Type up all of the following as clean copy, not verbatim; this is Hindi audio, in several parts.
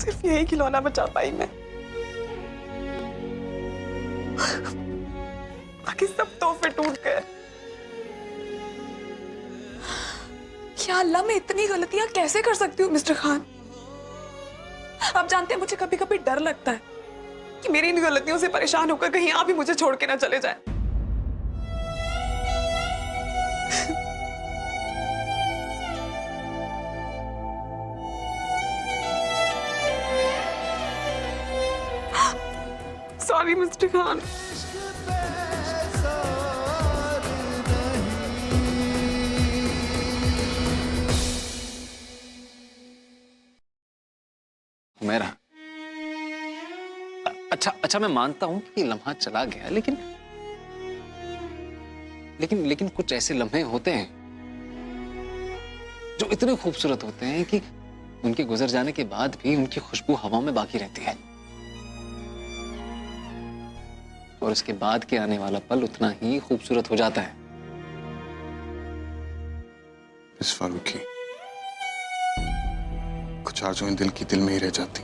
सिर्फ यही खिलौना बचा पाई मैं, बाकी सब तोहफे टूट गए। या अल्लाह, मैं इतनी गलतियां कैसे कर सकती हूँ मिस्टर खान? आप जानते हैं मुझे कभी कभी डर लगता है कि मेरी इन गलतियों से परेशान होकर कहीं आप ही मुझे छोड़ के ना चले जाए। Sorry mister Khan. मेरा अच्छा मैं मानता हूं कि ये लम्हा चला गया, लेकिन लेकिन लेकिन कुछ ऐसे लम्हे होते हैं जो इतने खूबसूरत होते हैं कि उनके गुजर जाने के बाद भी उनकी खुशबू हवा में बाकी रहती है, और उसके बाद के आने वाला पल उतना ही खूबसूरत हो जाता है। मिस फारूकी, कुछ आरज़ुएं दिल की दिल में ही रह जाती,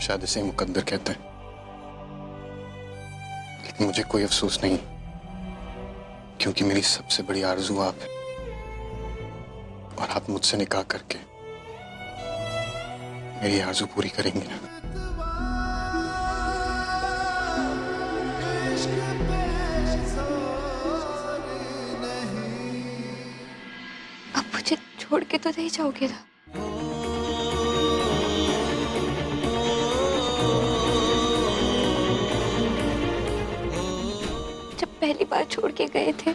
शायद इसे मुकद्दर कहते हैं। लेकिन मुझे कोई अफसोस नहीं, क्योंकं मेरी सबसे बड़ी आरज़ू आप है, और आप मुझसे निकाह करके मेरी आरज़ू पूरी करेंगे ना। अब मुझे छोड़ के तो नहीं जाओगे ना? जब पहली बार छोड़ के गए थे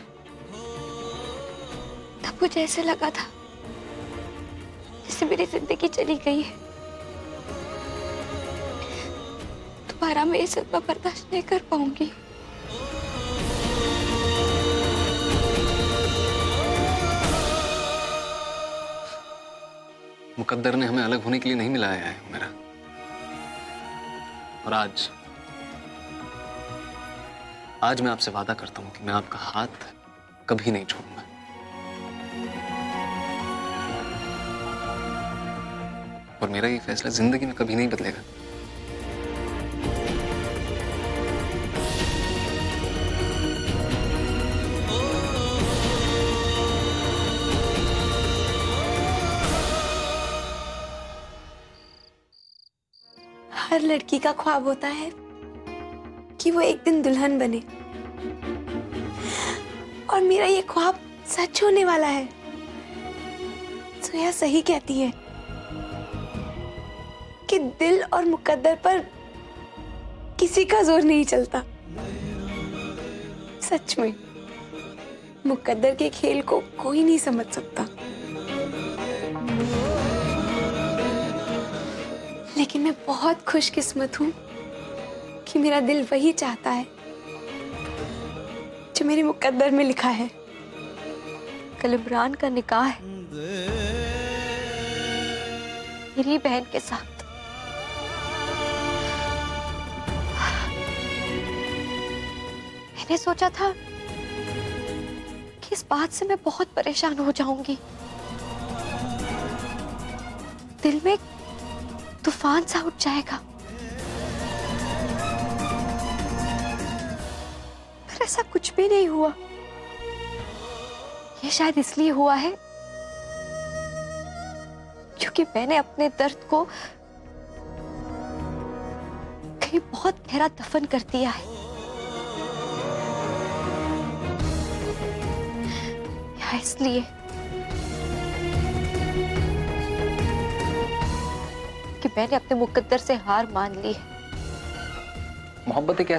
तब मुझे ऐसे लगा था जैसे मेरी जिंदगी चली गई है। दोबारा मैं ये सदमा बर्दाश्त नहीं कर पाऊंगी। मुकद्दर ने हमें अलग होने के लिए नहीं मिलाया है मेरा, और आज मैं आपसे वादा करता हूं कि मैं आपका हाथ कभी नहीं छोड़ूंगा। और मेरा ये फैसला जिंदगी में कभी नहीं बदलेगा। हर लड़की का ख्वाब होता है कि वो एक दिन दुल्हन बने, और मेरा ये ख्वाब सच होने वाला है। सोया सही कहती है कि दिल और मुकद्दर पर किसी का जोर नहीं चलता। सच में मुकद्दर के खेल को कोई नहीं समझ सकता। लेकिन मैं बहुत खुशकिस्मत हूं कि मेरा दिल वही चाहता है जो मेरे मुकद्दर में लिखा है। कल इमरान का निकाह है मेरी बहन के साथ। मैंने सोचा था कि इस बात से मैं बहुत परेशान हो जाऊंगी, दिल में तूफान सा उठ जाएगा, पर ऐसा कुछ भी नहीं हुआ। ये शायद इसलिए हुआ है क्योंकि मैंने अपने दर्द को कहीं बहुत गहरा दफन कर दिया है, या इसलिए कि मैंने अपने मुकद्दर से हार मान ली है। मोहब्बत एक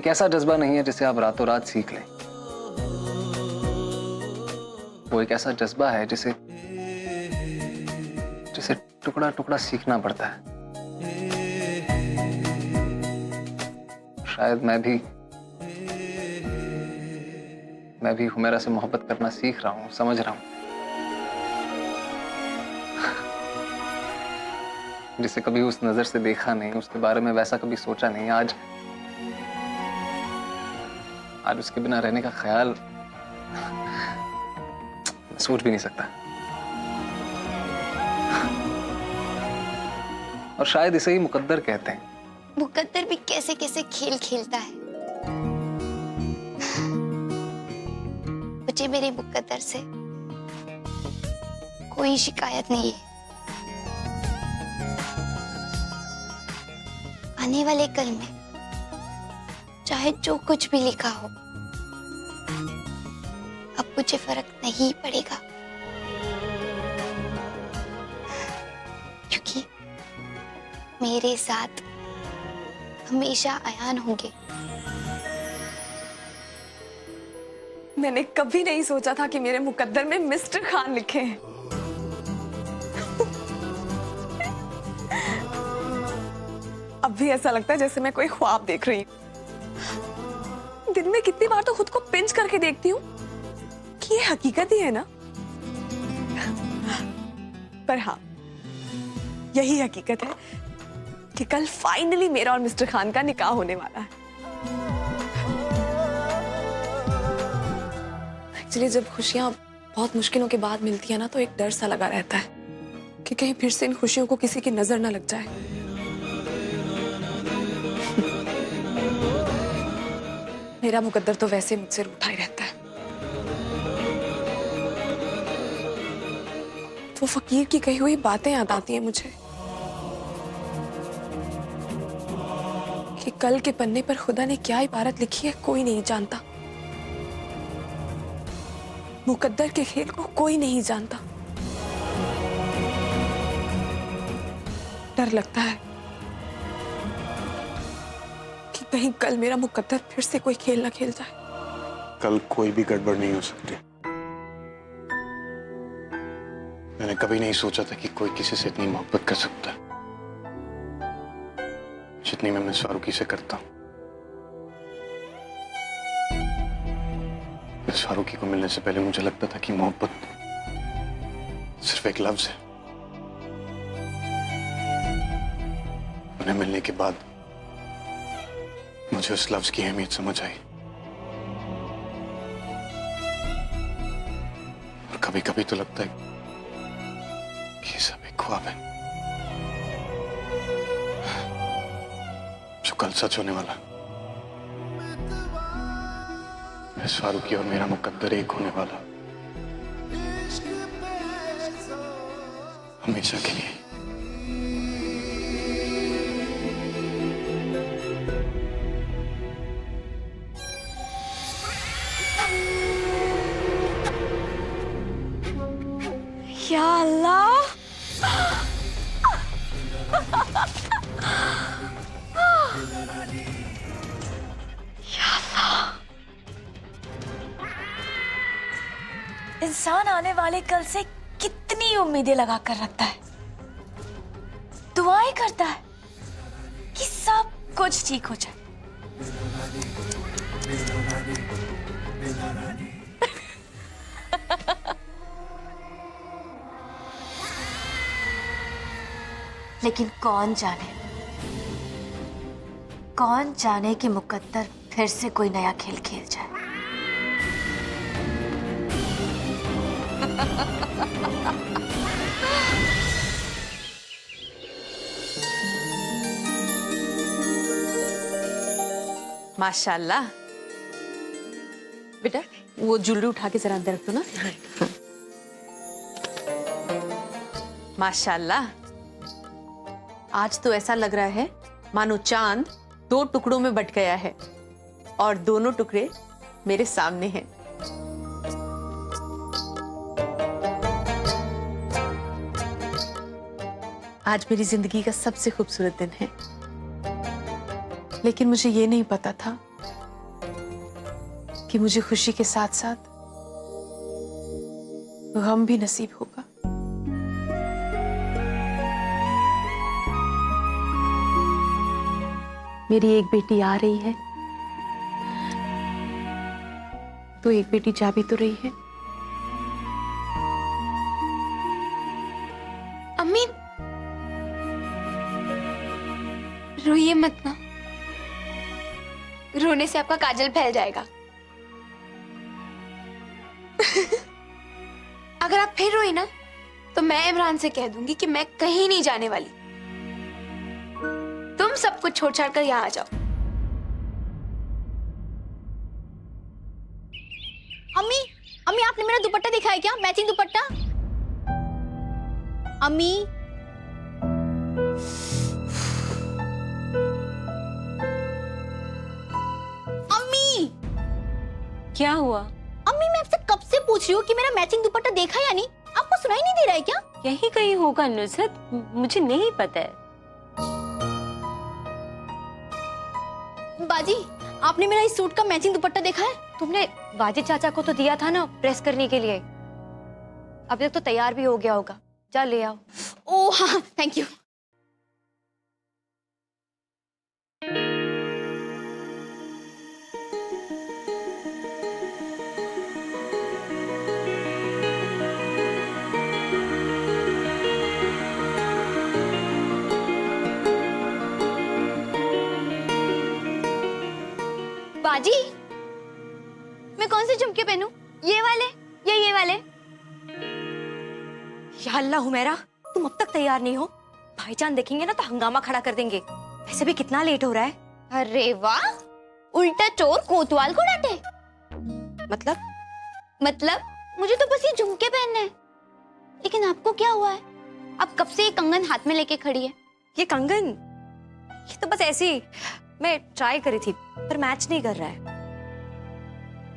ऐसा जज्बा नहीं है जिसे आप रातों रात सीख लें। वो एक ऐसा जज्बा है जिसे टुकड़ा टुकड़ा सीखना पड़ता है। शायद मैं भी हुमैरा से मोहब्बत करना सीख रहा हूँ, समझ रहा हूँ। जिसे कभी उस नजर से देखा नहीं, उसके बारे में वैसा कभी सोचा नहीं, आज उसके बिना रहने का ख्याल सोच भी नहीं सकता। और शायद इसे ही मुकद्दर कहते हैं। मुकद्दर भी कैसे कैसे खेल खेलता है। मुझे मेरे मुकद्दर से कोई शिकायत नहीं है। आने वाले कल में चाहे जो कुछ भी लिखा हो, अब मुझे फर्क नहीं पड़ेगा, क्योंकि मेरे साथ हमेशा अयान होंगे। मैंने कभी नहीं सोचा था कि मेरे मुकद्दर में मिस्टर खान लिखे हैं। अब भी ऐसा लगता है जैसे मैं कोई ख्वाब देख रही हूं। दिन में कितनी बार तो खुद को पिंच करके देखती हूँ कि ये हकीकत ही है ना। पर हाँ, यही हकीकत है कि कल फाइनली मेरा और मिस्टर खान का निकाह होने वाला है। एक्चुअली जब खुशियां बहुत मुश्किलों के बाद मिलती है ना, तो एक डर सा लगा रहता है कि कहीं फिर से इन खुशियों को किसी की नजर ना लग जाए। मेरा मुकद्दर तो वैसे मुझसे रूठा ही रहता है। वो फकीर की कही हुई बातें याद आती हैं मुझे कि कल के पन्ने पर खुदा ने क्या इबारत लिखी है कोई नहीं जानता। मुकद्दर के खेल को कोई नहीं जानता। डर लगता है कि कहीं कल मेरा मुकद्दर फिर से कोई खेल ना खेल जाए। कल कोई भी गड़बड़ नहीं हो सकती। मैंने कभी नहीं सोचा था कि कोई किसी से इतनी मोहब्बत कर सकता है जितनी मैं मिस फारूकी से करता हूं। मिस फारूकी को मिलने से पहले मुझे लगता था कि मोहब्बत सिर्फ एक लफ्ज है। उन्हें मिलने के बाद मुझे उस लफ्ज की अहमियत समझ आई। और कभी कभी तो लगता है कि ये सब एक ख्वाब है जो कल सच होने वाला। मिस फारूकी और मेरा मुकद्दर एक होने वाला, हमेशा के लिए। या अल्लाह, इंसान आने वाले कल से कितनी उम्मीदें लगा कर रखता है, दुआएं करता है कि सब कुछ ठीक हो जाए। लेकिन कौन जाने कि मुकद्दर फिर से कोई नया खेल खेल जाए। माशाल्लाह। बेटा वो ज्वेलरी उठा के जरा अंदर रख दो ना। माशाल्लाह, आज तो ऐसा लग रहा है मानो चांद दो टुकड़ों में बट गया है और दोनों टुकड़े मेरे सामने हैं। आज मेरी जिंदगी का सबसे खूबसूरत दिन है, लेकिन मुझे ये नहीं पता था कि मुझे खुशी के साथ साथ गम भी नसीब होगा। मेरी एक बेटी आ रही है तो एक बेटी जा भी तो रही है। अम्मी, रोइए मत ना, रोने से आपका काजल फैल जाएगा। अगर आप फिर रोई ना तो मैं इमरान से कह दूंगी कि मैं कहीं नहीं जाने वाली। सब कुछ छोड़ छाड़ कर यहाँ आ जाओ। अम्मी, अम्मी आपने मेरा दुपट्टा देखा है क्या? मैचिंग दुपट्टा। अम्मी, अम्मी, क्या हुआ? अम्मी मैं आपसे कब से पूछ रही हूँ कि मेरा मैचिंग दुपट्टा देखा या नहीं? आपको सुनाई नहीं दे रहा है क्या? यही कहीं होगा नुसरत, मुझे नहीं पता है। बाजी, आपने मेरा इस सूट का मैचिंग दुपट्टा देखा है? तुमने बाजी चाचा को तो दिया था ना प्रेस करने के लिए। अभी तक तो तैयार भी हो गया होगा, जा ले आओ। ओह हाँ, थैंक यू। बाजी, मैं कौन से झुमके पहनूं? ये वाले या ये वाले? या अल्लाह हुमैरा, तुम अब तक तैयार नहीं हो। भाईजान देखेंगे ना तो हंगामा खड़ा कर देंगे। वैसे भी कितना लेट हो रहा है। अरे वाह, उल्टा चोर कोतवाल को डांटे। मतलब मुझे तो बस ये झुमके पहनने हैं। लेकिन आपको क्या हुआ है? अब कब से ये कंगन हाथ में लेके खड़ी है? ये कंगन, ये तो बस ऐसे ही मैं ट्राई करी थी, पर मैच नहीं कर रहा है।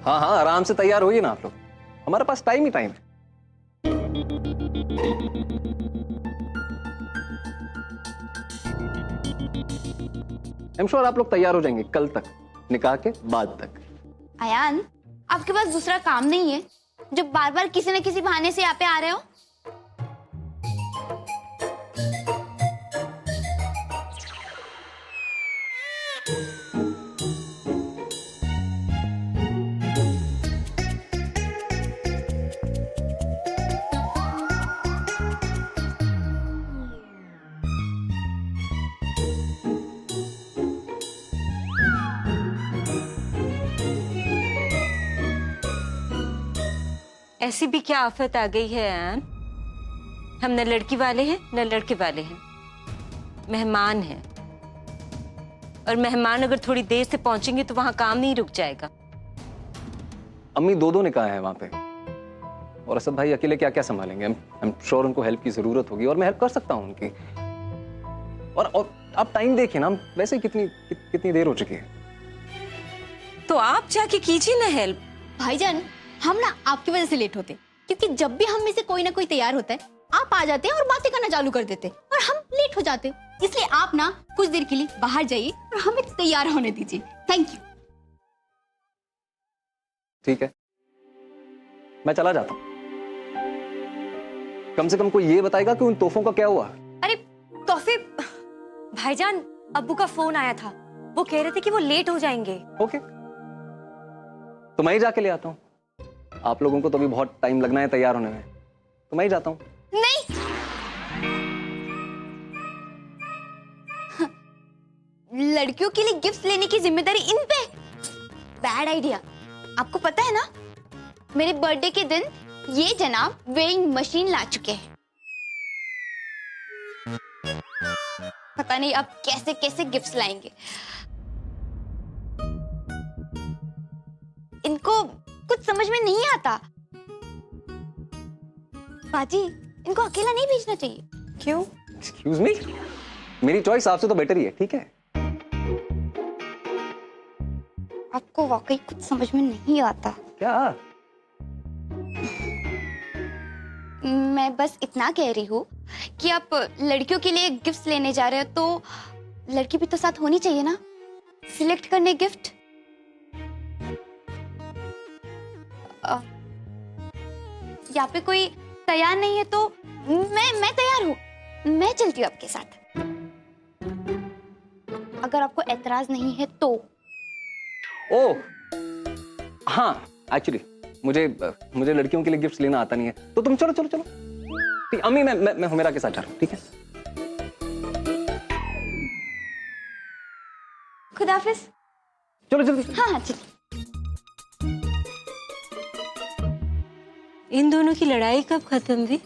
हाँ हाँ, आराम से तैयार होइए ना आप लोग, हमारे पास टाइम ही टाइम है। आई एम श्योर आप लोग तैयार हो जाएंगे कल तक, निकाह के बाद तक। अयान, आपके पास दूसरा काम नहीं है जो बार बार किसी न किसी बहाने से यहाँ पे आ रहे हो? ऐसी भी क्या आफत आ गई है आन? हम न लड़की वाले हैं न लड़के वाले हैं, मेहमान हैं। और मेहमान अगर थोड़ी देर से पहुंचेंगे तो वहां काम नहीं रुक जाएगा। अम्मी दो निकाह है वहां पे, और असद भाई अकेले क्या क्या संभालेंगे? आई एम श्योर उनको हेल्प की जरूरत होगी और मैं हेल्प कर सकता हूँ उनकी। और आप टाइम देखिए ना, वैसे ही कितनी देर हो चुकी है। तो आप जाके कीजिए ना हेल्प। भाईजान, हम ना आपकी वजह से लेट होते, क्योंकि जब भी हम में से कोई ना कोई तैयार होता है, आप आ जाते हैं और बातें करना चालू कर देते और हम लेट हो जाते। इसलिए आप ना कुछ देर के लिए बाहर जाइए और हमें तैयार होने दीजिए। Thank you. ठीक है, मैं चला जाता हूँ। कम से कम कोई ये बताएगा कि उन तोहफों का क्या हुआ। अरे तोहफे, भाईजान अब्बू का फोन आया था, वो कह रहे थे कि वो लेट हो जाएंगे। ओके, तो मैं ही जाके ले आता हूँ। आप लोगों को तो अभी बहुत टाइम लगना है तैयार होने में, तो मैं ही जाता हूँ। नहीं, लड़कियों के लिए गिफ्ट लेने की जिम्मेदारी इन पे। Bad idea. आपको पता है ना, मेरे बर्थडे के दिन ये जनाब वेइंग मशीन ला चुके हैं। पता नहीं अब कैसे कैसे गिफ्ट्स लाएंगे। इनको कुछ समझ में नहीं आता। बाजी, इनको अकेला नहीं भेजना चाहिए। क्यों? एक्सक्यूज मी, मेरी चॉइस आपसे तो बेटर ही है, ठीक है? आपको वाकई कुछ समझ में नहीं आता। क्या? मैं बस इतना कह रही हूँ कि आप लड़कियों के लिए गिफ्ट्स लेने जा रहे हो, तो लड़की भी तो साथ होनी चाहिए ना, सिलेक्ट करने गिफ्ट। यहाँ पे कोई तैयार नहीं है तो मैं तैयार हूँ, मैं चलती हूँ आपके साथ, अगर आपको एतराज नहीं है तो। ओ हाँ, एक्चुअली मुझे लड़कियों के लिए गिफ्ट्स लेना आता नहीं है, तो तुम चलो चलो चलो। ठीक, अम्मी मैं हुमेरा के साथ जा रहा हूँ, ठीक है? खुदा हाफिज। चलो जल्दी। हाँ हाँ चलिए। इन दोनों की लड़ाई कब खत्म हुई?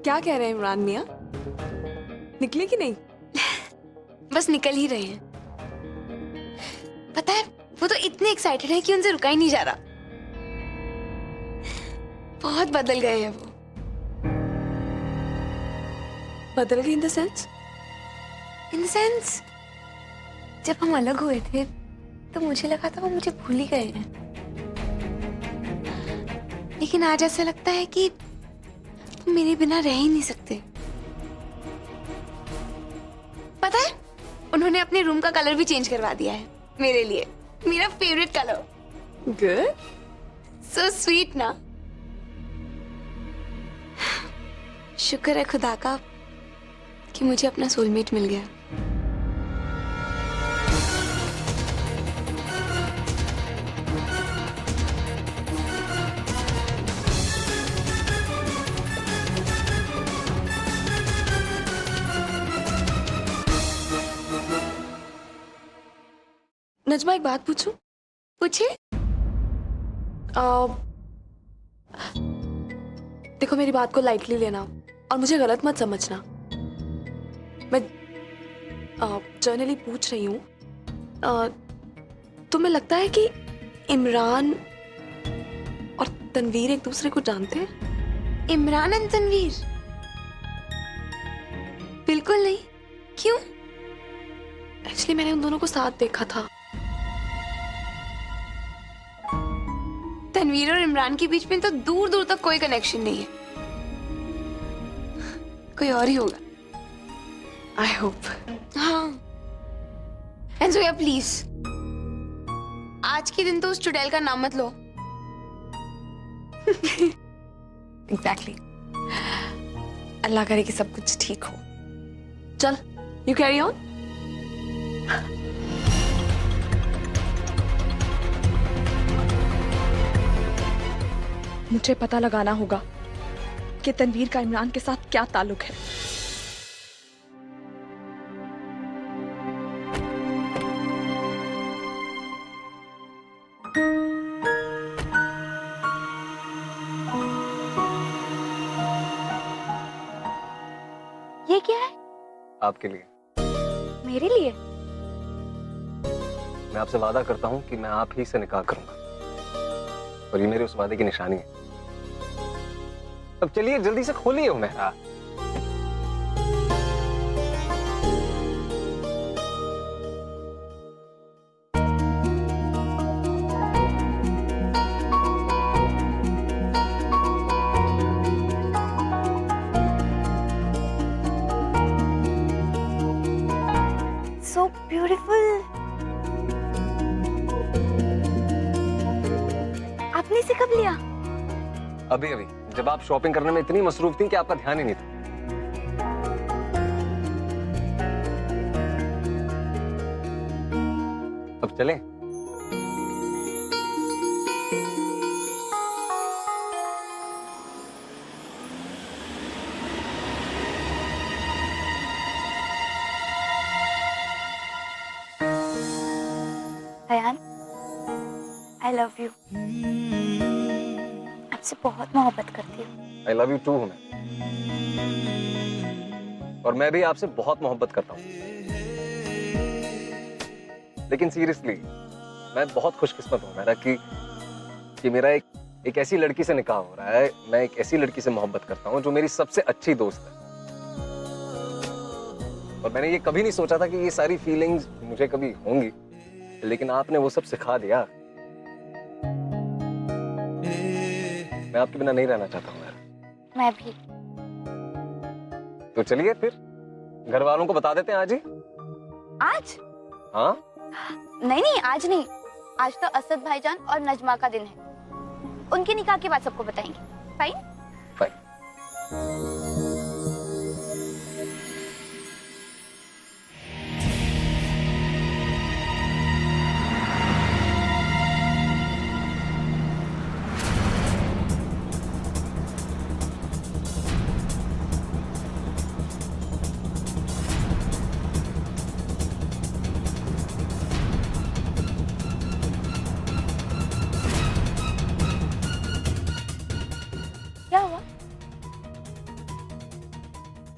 क्या कह रहे हैं इमरान मियाँ? निकले कि नहीं? बस निकल ही रहे हैं। पता है, वो तो इतने एक्साइटेड है कि उनसे रुका ही नहीं जा रहा। बहुत बदल गए हैं वो। बदल गई in the sense? In the sense, जब हम अलग हुए थे तो मुझे लगा था वो मुझे भूल ही गए हैं, लेकिन आज ऐसा लगता है कि वो मेरे बिना रह ही नहीं सकते। पता है, उन्होंने अपने रूम का कलर भी चेंज करवा दिया है मेरे लिए, मेरा favourite colour. Good. So sweet ना। शुक्र है खुदा का कि मुझे अपना सोलमेट मिल गया। नजमा, एक बात पूछूं? पूछिए। देखो, मेरी बात को लाइटली लेना और मुझे गलत मत समझना। मैं जर्नली पूछ रही हूँ, तुम्हें लगता है कि इमरान और तनवीर एक दूसरे को जानते हैं? इमरान एंड तनवीर? बिल्कुल नहीं। क्यों? एक्चुअली मैंने उन दोनों को साथ देखा था। तनवीर और इमरान के बीच में तो दूर दूर तक कोई कनेक्शन नहीं है, कोई और ही होगा। I hope. हाँ। एंड जोया प्लीज, आज के दिन तो उस चुड़ैल का नाम मत लो। एग्जैक्टली। अल्लाह करे कि सब कुछ ठीक हो। चल, यू कैरी ऑन। मुझे पता लगाना होगा कि तनवीर का इमरान के साथ क्या ताल्लुक है। ये क्या है? आपके लिए। मेरे लिए? मैं आपसे वादा करता हूँ कि मैं आप ही से निकाह करूंगा, और ये मेरे उस वादे की निशानी है। अब चलिए जल्दी से खोलिए उमेरा। So beautiful. आपने इसे कब लिया? अभी अभी, जब आप शॉपिंग करने में इतनी मसरूफ थी कि आपका ध्यान ही नहीं था। अब चलें? Ayaan, I love you. आपसे बहुत मोहब्बत करती हूँ। आई लव यू टू हूं मैं, और मैं भी आपसे बहुत मोहब्बत करता हूँ। लेकिन सीरियसली, मैं बहुत खुशकिस्मत हूँ मेरा कि मेरा एक ऐसी लड़की से निकाह हो रहा है। मैं एक ऐसी लड़की से मोहब्बत करता हूँ जो मेरी सबसे अच्छी दोस्त है। और मैंने ये कभी नहीं सोचा था कि ये सारी फीलिंग्स मुझे कभी होंगी, लेकिन आपने वो सब सिखा दिया। मैं आपके बिना नहीं रहना चाहता हूँ यार। मैं भी। तो चलिए फिर घर वालों को बता देते हैं आज ही। आज? हाँ? नहीं नहीं, आज नहीं। आज तो असद भाईजान और नजमा का दिन है। उनके निकाह के बाद सबको बताएंगे। फाइन? फाइन।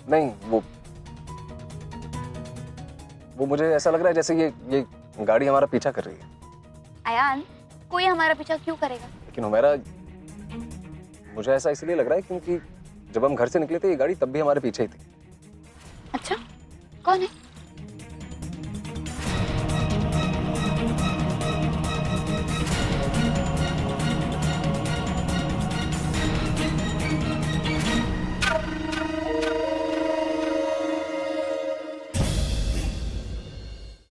नहीं, वो मुझे ऐसा लग रहा है जैसे ये गाड़ी हमारा पीछा कर रही है। अयान, कोई हमारा पीछा क्यों करेगा? लेकिन हुमैरा, मुझे ऐसा इसलिए लग रहा है क्योंकि जब हम घर से निकले थे ये गाड़ी तब भी हमारे पीछे ही थी। अच्छा, कौन है?